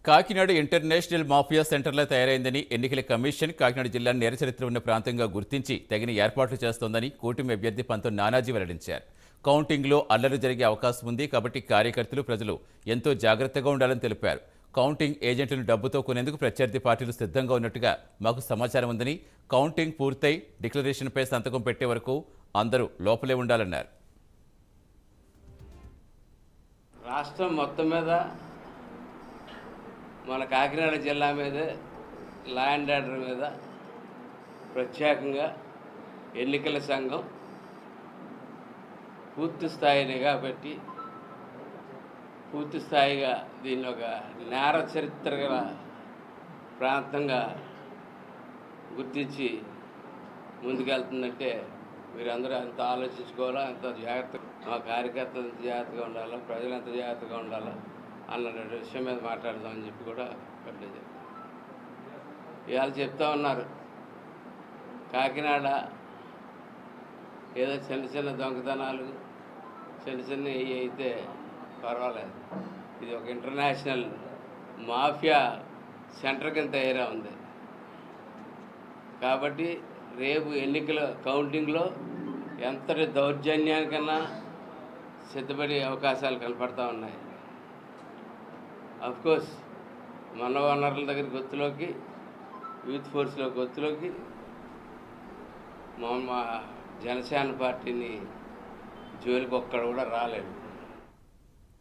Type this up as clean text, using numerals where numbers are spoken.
Kakinada international mafia సెంటర్లో తయారైందని ఎన్నికల commission Kakinada జిల్లాను నేరచరిత్ర ఉన్న ప్రాంతంగా గుర్తించి తగిన ఏర్పాట్లు చేస్తోందని కూటమి అభ్యర్థి పంతం నానాజీ వెల్లడించారు. కౌంటింగ్లో అల్లర్లు జరిగే అవకాశం ఉంది కాబట్టి కార్యకర్తలు, ప్రజలు ఎంతో జాగ్రత్తగా ఉండాలని తెలిపారు. కౌంటింగ్ ఏజెంట్లను డబ్బుతో కొనేందుకు ప్రత్యర్థి పార్టీలు సిద్ధంగా ఉన్నట్టుగా మాకు సమాచారం ఉందని, కౌంటింగ్ పూర్తయి డిక్లరేషన్పై సంతకం పెట్టే వరకు అందరూ లోపలే ఉండాలన్నారు. రాష్ట్రం మొత్తం మీద మన కాకినాడ జిల్లా మీద లా అండ్ ఆర్డర్ మీద ప్రత్యేకంగా ఎన్నికల సంఘం పూర్తి స్థాయి నిఘా పెట్టి పూర్తి స్థాయిగా దీన్ని ఒక నేర చరిత్ర గల ప్రాంతంగా గుర్తించి ముందుకెళ్తుందంటే మీరందరూ ఎంత ఆలోచించుకోవాలా, ఎంత జాగ్రత్తగా మా కార్యకర్తలు ఎంత జాగ్రత్తగా ఉండాలా, ప్రజలు ఎంత జాగ్రత్తగా ఉండాలా అన్న విషయం మీద మాట్లాడదామని చెప్పి కూడా పెట్టడం జరిగింది. ఇవాళ చెప్తా ఉన్నారు కాకినాడ ఏదో చిన్న చిన్న దొంగతనాలు చిన్న చిన్నవి అయితే పర్వాలేదు, ఇది ఒక ఇంటర్నేషనల్ మాఫియా సెంటర్ కింద తయారా ఉంది. కాబట్టి రేపు ఎన్నికల కౌంటింగ్లో ఎంతటి దౌర్జన్యానికన్నా సిద్ధపడే అవకాశాలు కనపడతా ఉన్నాయి. అఫ్కోర్స్ మన వనరుల దగ్గర గొత్తులోకి, యూత్ ఫోర్స్లో గొత్తులోకి మా జనసేన పార్టీని జోలికి ఒక్కడ కూడా రాలేడు.